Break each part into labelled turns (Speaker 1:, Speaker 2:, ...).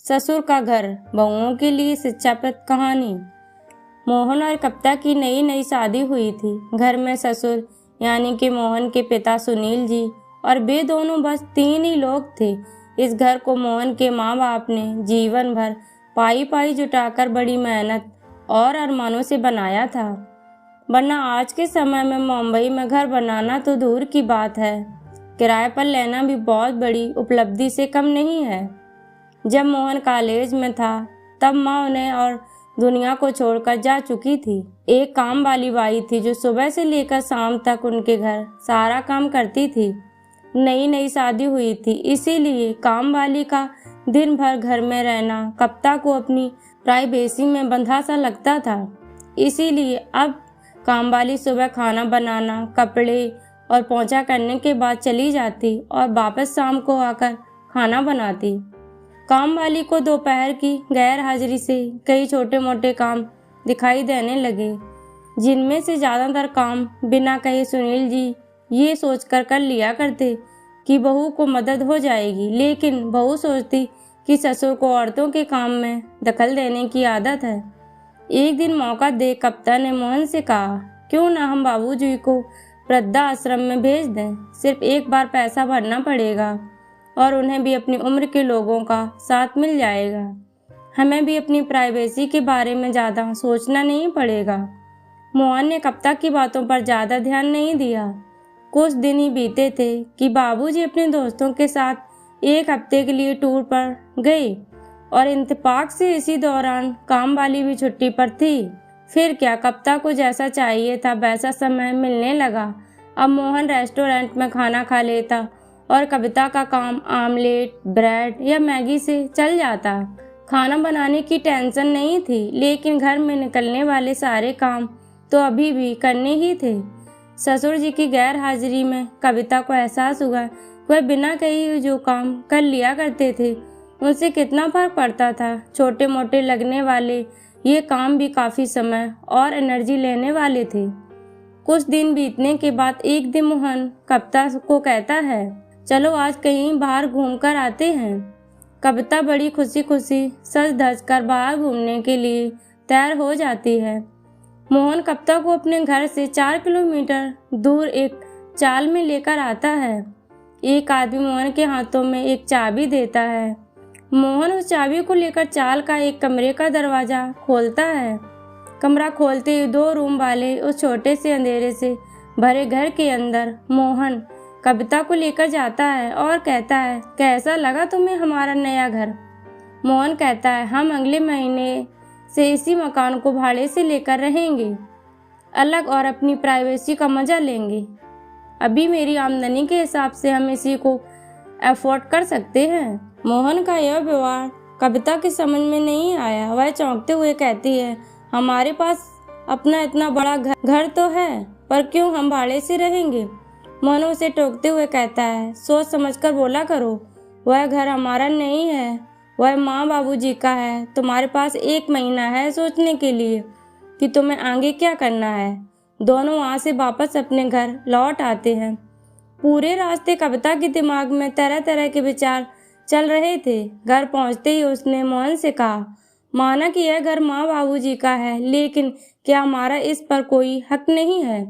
Speaker 1: ससुर का घर, बहुओं के लिए शिक्षाप्रद कहानी। मोहन और कविता की नई नई शादी हुई थी। घर में ससुर यानी कि मोहन के पिता सुनील जी और वे दोनों बस 3 ही लोग थे। इस घर को मोहन के माँ बाप ने जीवन भर पाई पाई जुटाकर बड़ी मेहनत और अरमानों से बनाया था, वरना आज के समय में मुंबई में घर बनाना तो दूर की बात है, किराए पर लेना भी बहुत बड़ी उपलब्धि से कम नहीं है। जब मोहन कॉलेज में था तब माँ उन्हें और दुनिया को छोड़कर जा चुकी थी। एक काम वाली बाई थी जो सुबह से लेकर शाम तक उनके घर सारा काम करती थी। नई नई शादी हुई थी, इसीलिए काम वाली का दिन भर घर में रहना कविता को अपनी प्राइवेसी में बंधा सा लगता था। इसीलिए अब काम वाली सुबह खाना बनाना, कपड़े और पोंछा करने के बाद चली जाती और वापस शाम को आकर खाना बनाती। काम वाली को दोपहर की गैर हाजिरी से कई छोटे मोटे काम दिखाई देने लगे, जिनमें से ज़्यादातर काम बिना कहे सुनील जी ये सोचकर कर लिया करते कि बहू को मदद हो जाएगी, लेकिन बहू सोचती कि ससुर को औरतों के काम में दखल देने की आदत है। एक दिन मौका देख कविता ने मोहन से कहा, क्यों ना हम बाबूजी को वृद्धा आश्रम में भेज दें। सिर्फ एक बार पैसा भरना पड़ेगा और उन्हें भी अपनी उम्र के लोगों का साथ मिल जाएगा। हमें भी अपनी प्राइवेसी के बारे में ज़्यादा सोचना नहीं पड़ेगा। मोहन ने कविता की बातों पर ज़्यादा ध्यान नहीं दिया। कुछ दिन ही बीते थे कि बाबूजी अपने दोस्तों के साथ 1 हफ्ते के लिए टूर पर गए और इत्तेफाक से इसी दौरान काम वाली भी छुट्टी पर थी। फिर क्या, कविता को जैसा चाहिए था वैसा समय मिलने लगा। अब मोहन रेस्टोरेंट में खाना खा लेता और कविता का काम आमलेट, ब्रेड या मैगी से चल जाता। खाना बनाने की टेंशन नहीं थी, लेकिन घर में निकलने वाले सारे काम तो अभी भी करने ही थे। ससुर जी की गैर हाजिरी में कविता को एहसास हुआ वह बिना कही जो काम कर लिया करते थे उनसे कितना फर्क पड़ता था। छोटे मोटे लगने वाले ये काम भी काफ़ी समय और एनर्जी लेने वाले थे। कुछ दिन बीतने के बाद एक दिन मोहन कविता को कहता है, चलो आज कहीं बाहर घूमकर आते हैं। कविता बड़ी खुशी खुशी सज धज कर बाहर घूमने के लिए तैयार हो जाती है। मोहन कविता को अपने घर से 4 किलोमीटर दूर एक चाल में लेकर आता है। एक आदमी मोहन के हाथों में एक चाबी देता है। मोहन उस चाबी को लेकर चाल का एक कमरे का दरवाजा खोलता है। कमरा खोलते ही 2 रूम वाले उस छोटे से अंधेरे से भरे घर के अंदर मोहन कविता को लेकर जाता है और कहता है, कैसा लगा तुम्हें हमारा नया घर। मोहन कहता है, हम अगले महीने से इसी मकान को भाड़े से लेकर रहेंगे, अलग और अपनी प्राइवेसी का मजा लेंगे। अभी मेरी आमदनी के हिसाब से हम इसी को अफोर्ड कर सकते हैं। मोहन का यह व्यवहार कविता की समझ में नहीं आया। वह चौंकते हुए कहती है, हमारे पास अपना इतना बड़ा घर तो है, पर क्यों हम भाड़े से रहेंगे। मोहन उसे टोकते हुए कहता है, सोच समझकर बोला करो, वह घर हमारा नहीं है, वह माँ बाबूजी का है। तुम्हारे पास 1 महीना है सोचने के लिए कि तुम्हें आगे क्या करना है। दोनों वहाँ से वापस अपने घर लौट आते हैं। पूरे रास्ते कविता के दिमाग में तरह तरह के विचार चल रहे थे। घर पहुँचते ही उसने मोहन से कहा, माना कि यह घर माँ बाबूजी का है, लेकिन क्या हमारा इस पर कोई हक नहीं है।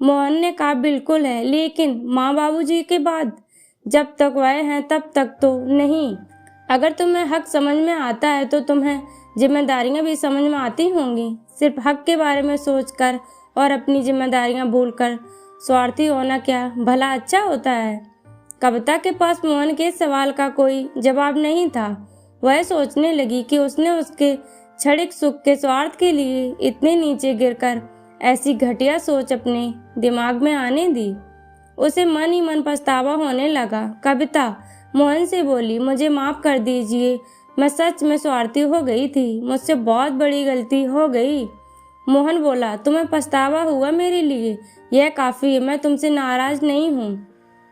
Speaker 1: मोहन ने कहा, बिल्कुल है, लेकिन माँ बाबूजी के बाद जब तक वह हैं तब तक तो नहीं। अगर तुम्हें हक समझ में आता है तो तुम्हें जिम्मेदारियां भी समझ में आती होंगी। सिर्फ हक के बारे में सोचकर और अपनी जिम्मेदारियां भूलकर स्वार्थी होना क्या भला अच्छा होता है। कविता के पास मोहन के सवाल का कोई जवाब नहीं था। वह सोचने लगी कि उसने उसके क्षणिक सुख के स्वार्थ के लिए इतने नीचे गिरकर ऐसी घटिया सोच अपने दिमाग में आने दी। उसे मन ही मन पछतावा होने लगा। कविता मोहन से बोली, मुझे माफ़ कर दीजिए, मैं सच में स्वार्थी हो गई थी, मुझसे बहुत बड़ी गलती हो गई। मोहन बोला, तुम्हें पछतावा हुआ मेरे लिए, यह काफ़ी है, मैं तुमसे नाराज़ नहीं हूँ।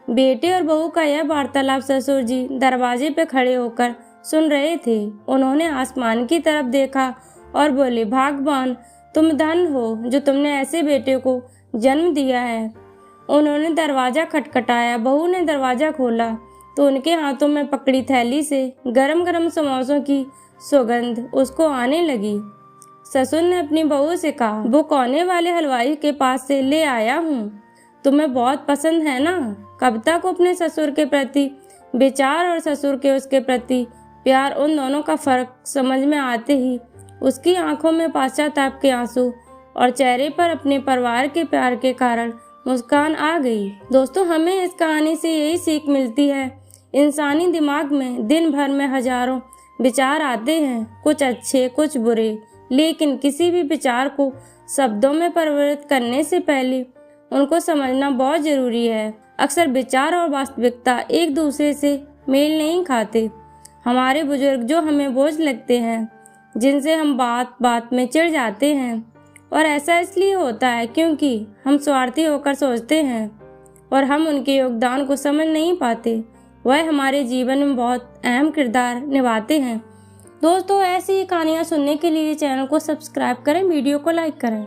Speaker 1: बेटे और बहू का यह वार्तालाप ससुर जी दरवाजे पर खड़े होकर सुन रहे थे। उन्होंने आसमान की तरफ देखा और बोले, भगवान तुम धन हो जो तुमने ऐसे बेटे को जन्म दिया है। उन्होंने दरवाज़ा खटखटाया। बहू ने दरवाज़ा खोला तो उनके हाथों में पकड़ी थैली से गरम गरम समोसों की सुगंध उसको आने लगी। ससुर ने अपनी बहू से कहा, वो कोने वाले हलवाई के पास से ले आया हूँ, तुम्हें बहुत पसंद है ना। कविता को अपने ससुर के प्रति विचार और ससुर के उसके प्रति प्यार, उन दोनों का फर्क समझ में आते ही उसकी आंखों में पश्चाताप के आंसू और चेहरे पर अपने परिवार के प्यार के कारण मुस्कान आ गई। दोस्तों, हमें इस कहानी से यही सीख मिलती है, इंसानी दिमाग में दिन भर में हजारों विचार आते हैं, कुछ अच्छे कुछ बुरे, लेकिन किसी भी विचार को शब्दों में परिवर्तित करने से पहले उनको समझना बहुत जरूरी है। अक्सर विचार और वास्तविकता एक दूसरे से मेल नहीं खाते। हमारे बुजुर्ग जो हमें बोझ लगते हैं, जिनसे हम बात बात में चिढ़ जाते हैं, और ऐसा इसलिए होता है क्योंकि हम स्वार्थी होकर सोचते हैं और हम उनके योगदान को समझ नहीं पाते। वह हमारे जीवन में बहुत अहम किरदार निभाते हैं। दोस्तों, ऐसी ही कहानियाँ सुनने के लिए चैनल को सब्सक्राइब करें, वीडियो को लाइक करें।